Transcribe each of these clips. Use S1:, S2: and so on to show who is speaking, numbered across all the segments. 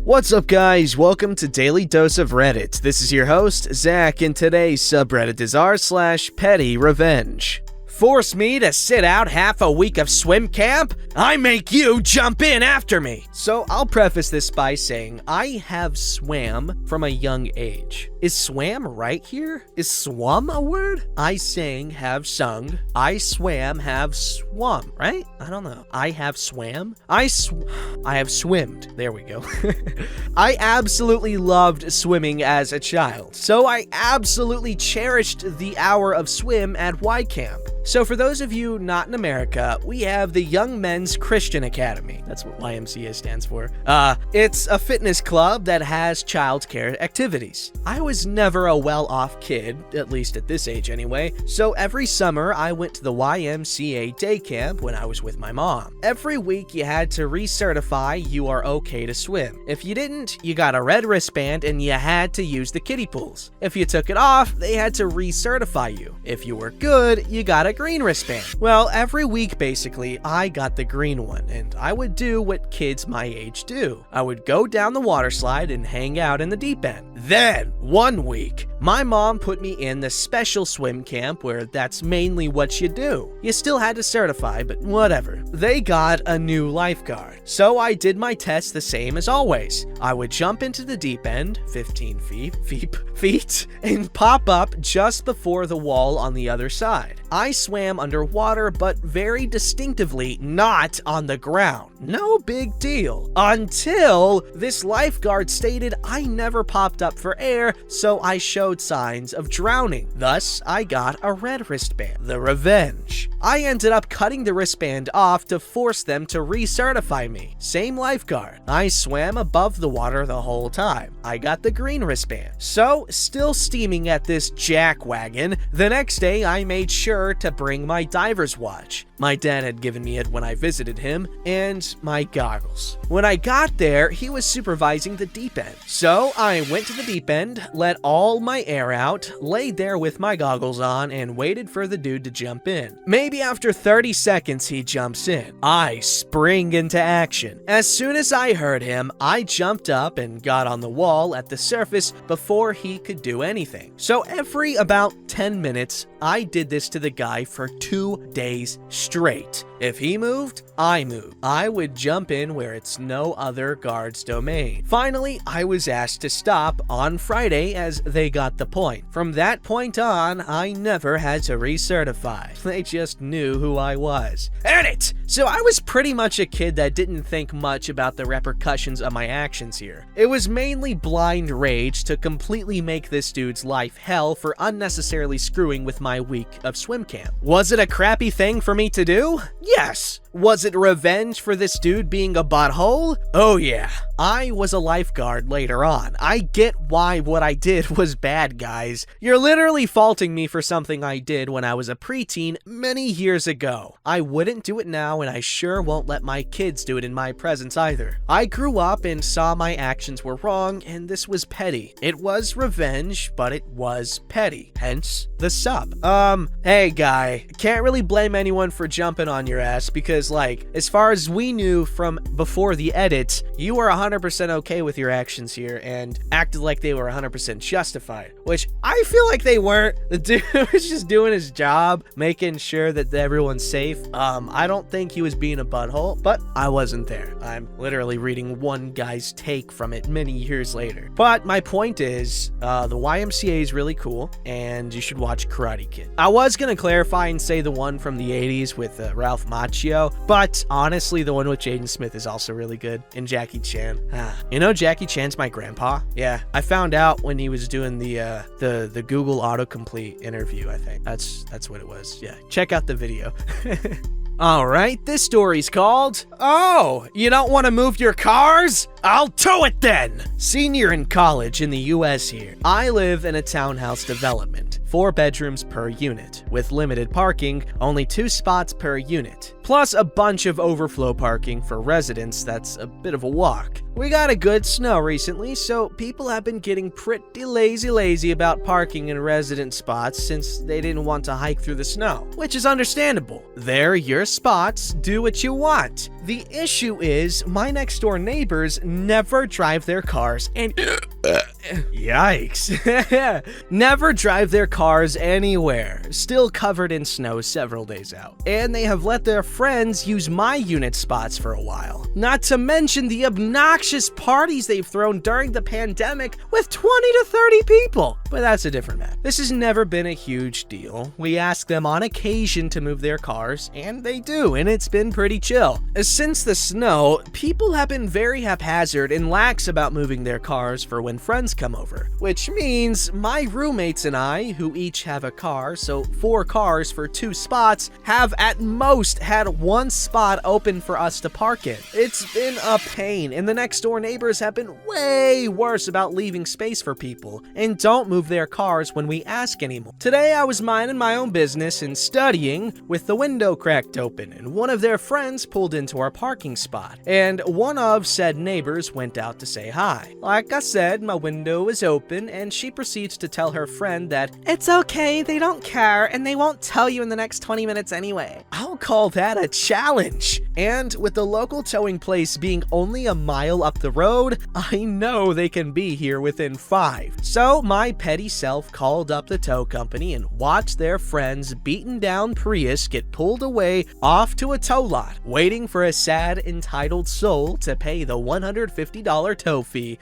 S1: What's up, guys? Welcome to Daily Dose of Reddit. This is your host, Zach, and today's subreddit is r/PettyRevenge. Force me to sit out half a week of swim camp? I make you jump in after me! So I'll preface this by saying I have swam from a young age. Is swam right here? Is swum a word? I sang, have sung. I swam, have swum, right? I don't know. I have swam? I have swimmed. There we go. I absolutely loved swimming as a child, so I absolutely cherished the hour of swim at Y Camp. So for those of you not in America, we have the Young Men's Christian Academy. That's what YMCA stands for. It's a fitness club that has childcare activities. I was never a well-off kid, at least at this age anyway, so every summer I went to the YMCA day camp when I was with my mom. Every week you had to recertify you are okay to swim. If you didn't, you got a red wristband and you had to use the kiddie pools. If you took it off, they had to recertify you. If you were good, you got a green wristband. Well, every week basically, I got the green one, and I would do what kids my age do. I would go down the water slide and hang out in the deep end. Then, one week, my mom put me in the special swim camp where that's mainly what you do. You still had to certify, but whatever. They got a new lifeguard, so I did my test the same as always. I would jump into the deep end, 15 feet, and pop up just before the wall on the other side. I swam underwater, but very distinctively not on the ground. No big deal. Until this lifeguard stated I never popped up for air, so I showed signs of drowning. Thus, I got a red wristband. The revenge. I ended up cutting the wristband off to force them to recertify me. Same lifeguard. I swam above the water the whole time. I got the green wristband. So, still steaming at this jackwagon, the next day I made sure to bring my diver's watch. My dad had given me it when I visited him, and my goggles. When I got there, he was supervising the deep end. So I went to the deep end, let all my air out, laid there with my goggles on, and waited for the dude to jump in. Maybe after 30 seconds, he jumps in. I spring into action. As soon as I heard him, I jumped up and got on the wall at the surface before he could do anything. So every about 10 minutes, I did this to the guy for 2 days straight. If he moved, I moved. I would jump in where it's no other guard's domain. Finally, I was asked to stop on Friday as they got the point. From that point on, I never had to recertify. They just knew who I was. Edit! So I was pretty much a kid that didn't think much about the repercussions of my actions here. It was mainly blind rage to completely make this dude's life hell for unnecessarily screwing with my week of swim camp. Was it a crappy thing for me to do? Yes. Was it revenge for this dude being a butthole? Oh yeah. I was a lifeguard later on. I get why what I did was bad, guys. You're literally faulting me for something I did when I was a preteen many years ago. I wouldn't do it now, and I sure won't let my kids do it in my presence either. I grew up and saw my actions were wrong, and this was petty. It was revenge, but it was petty. Hence the sub. Hey guy, can't really blame anyone for jumping on your ass because, like, as far as we knew from before the edit, you were 100% okay with your actions here and acted like they were 100% justified, which I feel like they weren't. The dude was just doing his job, making sure that everyone's safe. I don't think he was being a butthole, but I wasn't there. I'm literally reading one guy's take from it many years later. But my point is, the YMCA is really cool, and you should watch Karate Kid. I was gonna clarify and say the one from the 80s with Ralph Macchio, but honestly, the one with Jaden Smith is also really good, and Jackie Chan. You know, Jackie Chan's my grandpa. Yeah, I found out when he was doing the Google autocomplete interview. I think that's what it was. Yeah, check out the video. Alright, this story's called, "Oh, you don't want to move your cars? I'll tow it then!" Senior in college in the US here. I live in a townhouse development. 4 bedrooms per unit. With limited parking, only 2 spots per unit. Plus a bunch of overflow parking for residents that's a bit of a walk. We got a good snow recently, so people have been getting pretty lazy about parking in resident spots since they didn't want to hike through the snow, which is understandable. They're your spots, do what you want. The issue is, my next door neighbors never drive their cars and yikes. Never drive their cars anywhere, still covered in snow several days out. And they have let their friends use my unit spots for a while. Not to mention the obnoxious parties they've thrown during the pandemic with 20 to 30 people. But that's a different matter. This has never been a huge deal. We ask them on occasion to move their cars, and they do, and it's been pretty chill. Since the snow, people have been very haphazard and lax about moving their cars for when friends come over, which means my roommates and I, who each have a car, so 4 cars for 2 spots, have at most had 1 spot open for us to park in. It's been a pain, and the next door neighbors have been way worse about leaving space for people and don't move their cars when we ask anymore. Today I was minding my own business and studying with the window cracked open, and one of their friends pulled into our parking spot, and one of said neighbors went out to say hi. Like I said, my window was open, and she proceeds to tell her friend that it's okay, they don't care, and they won't tell you in the next 20 minutes anyway. I'll call that a challenge. And with the local towing place being only a mile up the road, I know they can be here within 5. So my petty self called up the tow company and watched their friend's beaten down Prius get pulled away off to a tow lot, waiting for a sad, entitled soul to pay the $150 tow fee.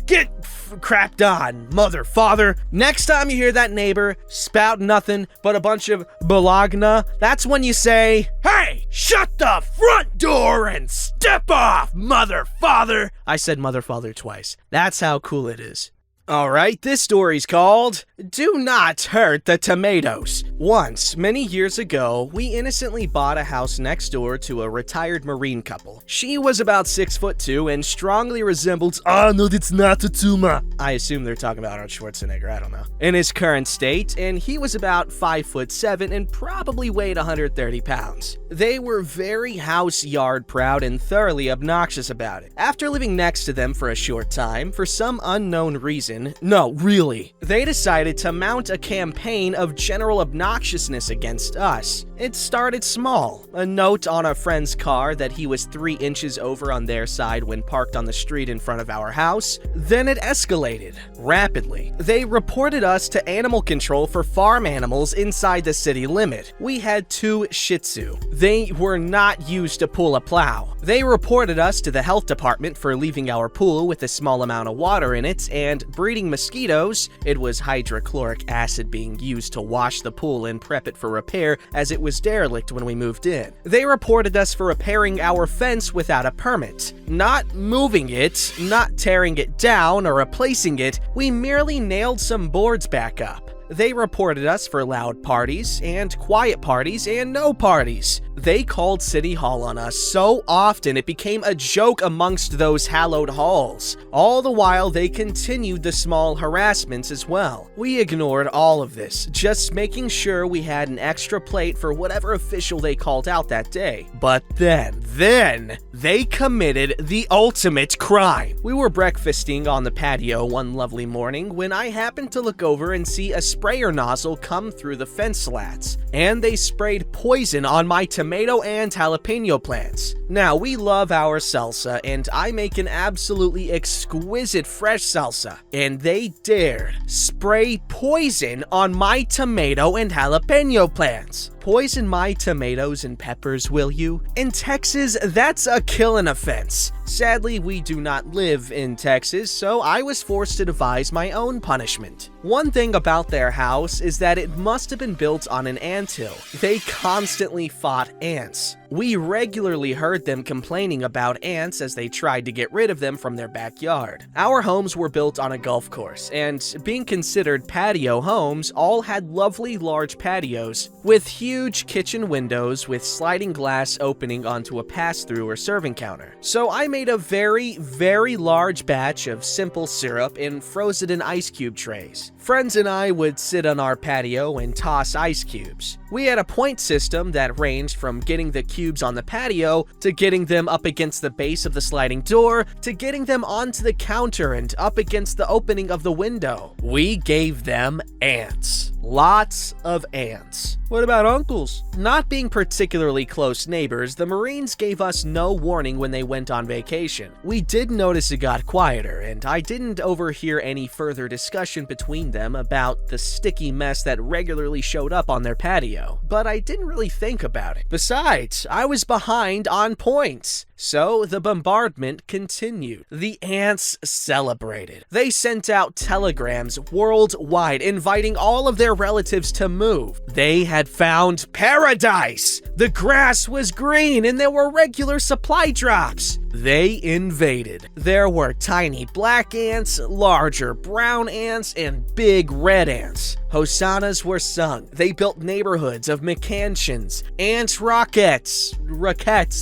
S1: Get crapped on, mother father. Next time you hear that neighbor spout nothing but a bunch of balagna, that's when you say, "Hey, shut the front door and step off, mother father." I said mother father twice. That's how cool it is. Alright, this story's called Do Not Hurt the Tomatoes. Once, many years ago, we innocently bought a house next door to a retired Marine couple. She was about 6'2" and strongly resembled Arnold, it's not a tumor. I assume they're talking about Arnold Schwarzenegger, I don't know. In his current state, and he was about 5'7" and probably weighed 130 pounds. They were very house yard proud and thoroughly obnoxious about it. After living next to them for a short time, for some unknown reason, no, really, they decided to mount a campaign of general obnoxiousness against us. It started small, a note on a friend's car that he was 3 inches over on their side when parked on the street in front of our house. Then it escalated rapidly. They reported us to animal control for farm animals inside the city limit. We had 2 Shih Tzu. They were not used to pull a plow. They reported us to the health department for leaving our pool with a small amount of water in it and breeding mosquitoes. It was hydrochloric acid being used to wash the pool and prep it for repair, as it was derelict when we moved in. They reported us for repairing our fence without a permit. Not moving it, not tearing it down or replacing it, we merely nailed some boards back up. They reported us for loud parties, and quiet parties, and no parties. They called City Hall on us so often it became a joke amongst those hallowed halls. All the while, they continued the small harassments as well. We ignored all of this, just making sure we had an extra plate for whatever official they called out that day. But then they committed the ultimate crime. We were breakfasting on the patio one lovely morning when I happened to look over and see a sprayer nozzle come through the fence slats, and they sprayed poison on my tomato and jalapeno plants. Now, we love our salsa, and I make an absolutely exquisite fresh salsa, and they dared spray poison on my tomato and jalapeno plants. Poison my tomatoes and peppers, will you? In Texas, that's a killing offense. Sadly, we do not live in Texas, so I was forced to devise my own punishment. One thing about their house is that it must have been built on an anthill. They constantly fought ants. We regularly heard them complaining about ants as they tried to get rid of them from their backyard. Our homes were built on a golf course, and being considered patio homes, all had lovely large patios with huge kitchen windows with sliding glass opening onto a pass-through or serving counter. So I made a very, very large batch of simple syrup and froze it in ice cube trays. Friends and I would sit on our patio and toss ice cubes. We had a point system that ranged from getting the cubes on the patio, to getting them up against the base of the sliding door, to getting them onto the counter and up against the opening of the window. We gave them ants. Lots of ants. What about uncles? Not being particularly close neighbors, the Marines gave us no warning when they went on vacation. We did notice it got quieter, and I didn't overhear any further discussion between them about the sticky mess that regularly showed up on their patio, but I didn't really think about it. Besides, I was behind on points. So the bombardment continued. The ants celebrated. They sent out telegrams worldwide inviting all of their relatives to move. They had found paradise. The grass was green and there were regular supply drops. They invaded. There were tiny black ants, larger brown ants, and big red ants. Hosannas were sung. They built neighborhoods of McCansions. Ants rockets,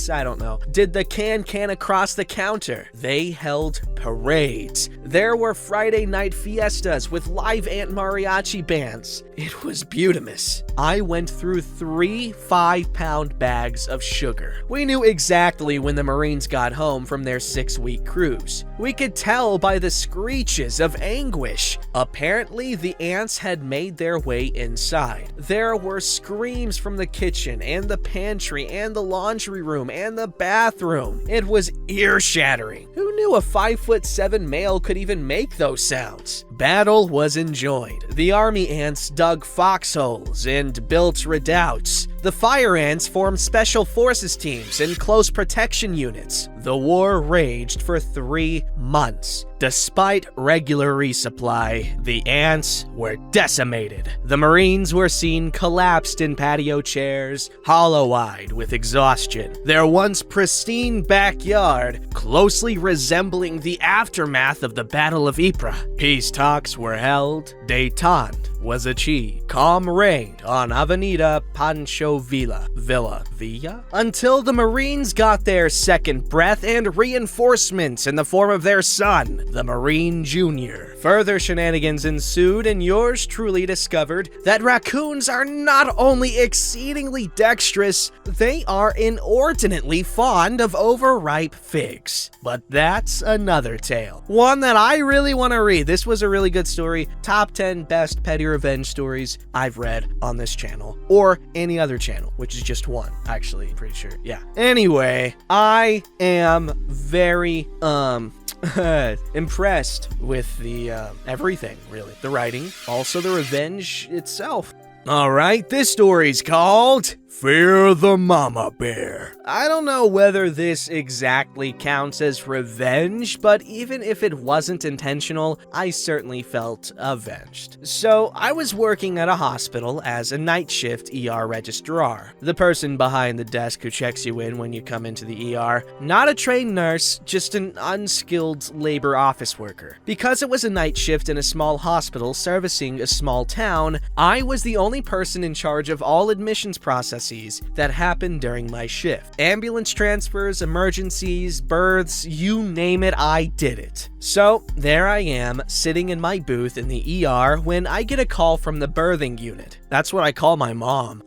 S1: I don't know, did the can across the counter. They held parades. There were Friday night fiestas with live ant mariachi bands. It was beautimous. I went through 3 5-pound bags of sugar. We knew exactly when the Marines got home from their 6-week cruise. We could tell by the screeches of anguish. Apparently, the ants had made their way inside. There were screams from the kitchen and the pantry and the laundry room and the bathroom. It was ear-shattering. Who knew a 5'7" male could even make those sounds? Battle was enjoyed. The army ants dug foxholes and built redoubts. The fire ants formed special forces teams and close protection units. The war raged for 3 months. Despite regular resupply, the ants were decimated. The Marines were seen collapsed in patio chairs, hollow-eyed with exhaustion. Their once pristine backyard closely resembling the aftermath of the Battle of Ypres. Peace talks were held. Détente was achieved. Calm reigned on Avenida Pancho Villa, until the Marines got their second breath and reinforcements in the form of their son, the Marine Jr. Further shenanigans ensued, and yours truly discovered that raccoons are not only exceedingly dexterous, they are inordinately fond of overripe figs. But that's another tale. One that I really want to read. This was a really good story. Top 10 best PettyRevenge stories I've read on this channel, or any other channel, which is just one, actually, I'm pretty sure. Yeah. Anyway, I am very, impressed with the, everything, really. The writing, also the revenge itself. Alright, this story's called Fear the Mama Bear. I don't know whether this exactly counts as revenge, but even if it wasn't intentional, I certainly felt avenged. So, I was working at a hospital as a night shift ER registrar, the person behind the desk who checks you in when you come into the ER. Not a trained nurse, just an unskilled labor office worker. Because it was a night shift in a small hospital servicing a small town, I was the only person in charge of all admissions processes that happened during my shift. Ambulance transfers, emergencies, births, you name it, I did it. So, there I am, sitting in my booth in the ER when I get a call from the birthing unit. That's what I call my mom.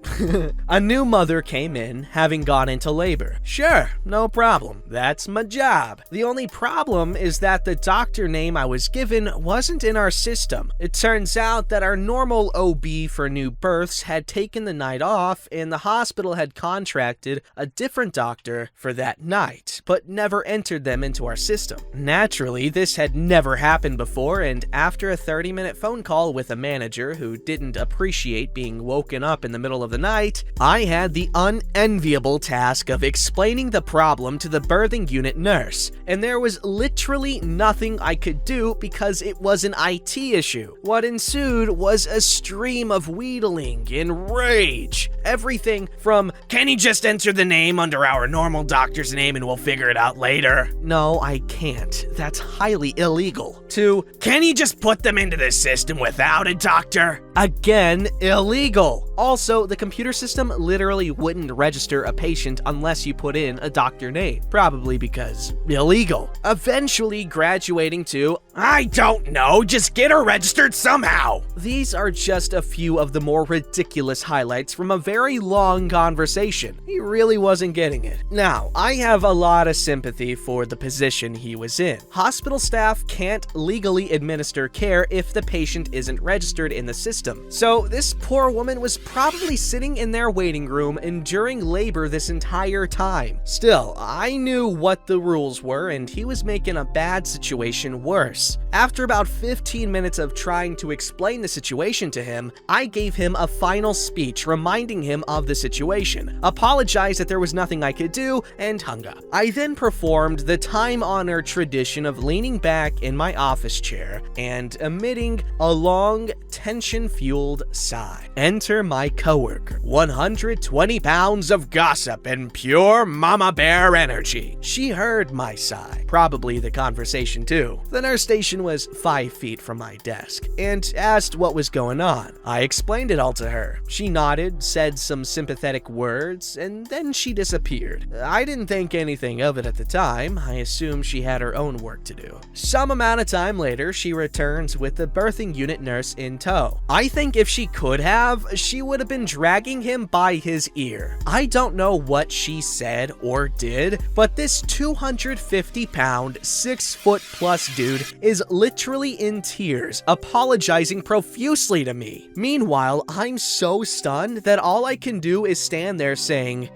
S1: A new mother came in, having gone into labor. Sure, no problem. That's my job. The only problem is that the doctor name I was given wasn't in our system. It turns out that our normal OB for new births had taken the night off, and the hospital had contracted a different doctor for that night, but never entered them into our system. Naturally, this had never happened before, and after a 30-minute phone call with a manager who didn't appreciate being woken up in the middle of the night, I had the unenviable task of explaining the problem to the birthing unit nurse, and there was literally nothing I could do because it was an IT issue. What ensued was a stream of wheedling and rage. Everything from, "Can you just enter the name under our normal doctor's name and we'll figure it out later?" "No, I can't. That's highly illegal." To, "Can you just put them into the system without a doctor?" Again, illegal. Also, the computer system literally wouldn't register a patient unless you put in a doctor name, probably because illegal. Eventually graduating to, I don't know, just get her registered somehow. These are just a few of the more ridiculous highlights from a very long conversation. He really wasn't getting it. Now, I have a lot of sympathy for the position he was in. Hospital staff can't legally administer care if the patient isn't registered in the system. So this poor woman was probably sitting in their waiting room enduring labor this entire time. Still, I knew what the rules were, and he was making a bad situation worse. After about 15 minutes of trying to explain the situation to him, I gave him a final speech reminding him of the situation, apologized that there was nothing I could do, and hung up. I then performed the time-honored tradition of leaning back in my office chair and emitting a long, tension-fueled sigh. Enter my coworker, 120 pounds of gossip and pure mama bear energy. She heard my sigh, probably the conversation too. The nurse station was 5 feet from my desk and asked what was going on. I explained it all to her. She nodded, said some sympathetic words, and then she disappeared. I didn't think anything of it at the time. I assumed she had her own work to do. Some amount of time later, she returns with the birthing unit nurse in tow. I think if she could have, she would have been dragging him by his ear. I don't know what she said or did, but this 250-pound, 6-foot-plus dude is literally in tears, apologizing profusely to me. Meanwhile, I'm so stunned that all I can do is stand there saying,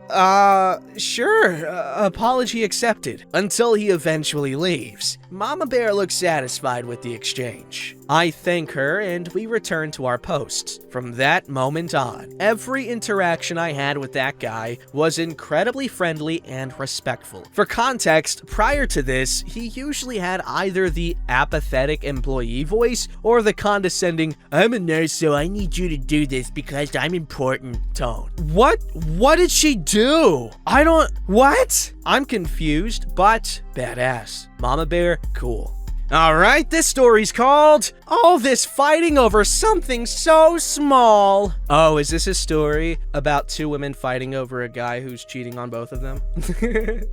S1: sure, apology accepted, until he eventually leaves. Mama Bear looks satisfied with the exchange. I thank her and we return to our posts. From that moment on, every interaction I had with that guy was incredibly friendly and respectful. For context, prior to this, he usually had either the apathetic employee voice or the condescending, I'm a nurse so I need you to do this because I'm important tone. What did she do? What? I'm confused, but badass. Mama Bear, cool. Alright, this story's called All This Fighting Over Something So Small. Oh, is this a story about two women fighting over a guy who's cheating on both of them?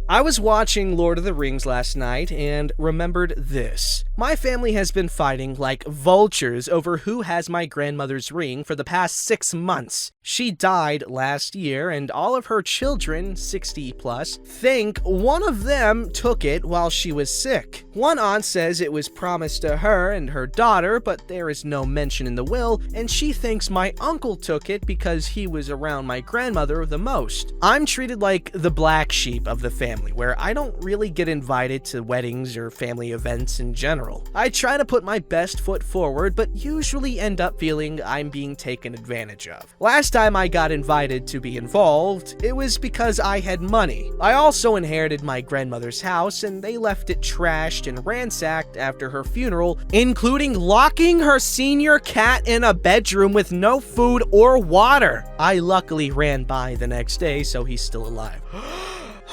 S1: I was watching Lord of the Rings last night and remembered this. My family has been fighting like vultures over who has my grandmother's ring for the past 6 months. She died last year, and all of her children, 60 plus, think one of them took it while she was sick. One aunt says it was promised to her and her daughter, but there is no mention in the will, and she thinks my uncle took it because he was around my grandmother the most. I'm treated like the black sheep of the family, where I don't really get invited to weddings or family events in general. I try to put my best foot forward, but usually end up feeling I'm being taken advantage of. Last time I got invited to be involved, it was because I had money. I also inherited my grandmother's house, and they left it trashed and ransacked after her funeral, including locking her senior cat in a bedroom with no food or water. I luckily ran by the next day, so he's still alive.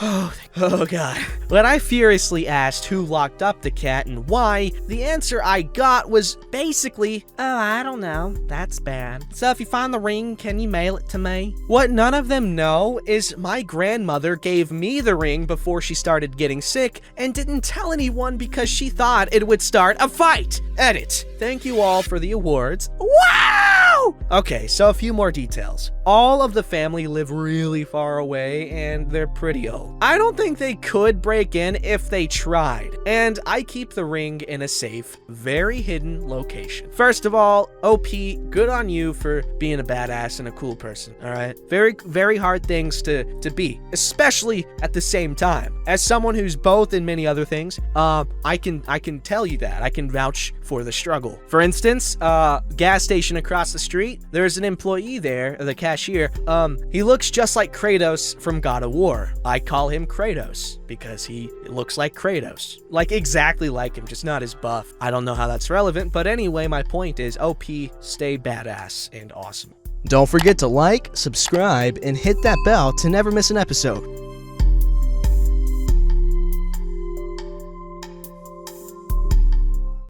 S1: Oh god. When I furiously asked who locked up the cat and why, the answer I got was basically, oh, I don't know, that's bad. So if you find the ring, can you mail it to me? What none of them know is my grandmother gave me the ring before she started getting sick and didn't tell anyone because she thought it would start a fight. Edit. Thank you all for the awards. Wow! Okay, so a few more details. All of the family live really far away and they're pretty old. I don't think they could break in if they tried, and I keep the ring in a safe, very hidden location. First of all, OP, good on you for being a badass and a cool person, alright? Very, very hard things to be, especially at the same time. As someone who's both in many other things, I can tell you that. I can vouch for the struggle. For instance, gas station across the street, there's an employee there, the cashier. He looks just like Kratos from God of War. I call him Kratos because he looks like Kratos. Like exactly like him, just not as buff. I don't know how that's relevant, but anyway, my point is OP, stay badass and awesome. Don't forget to like, subscribe, and hit that bell to never miss an episode.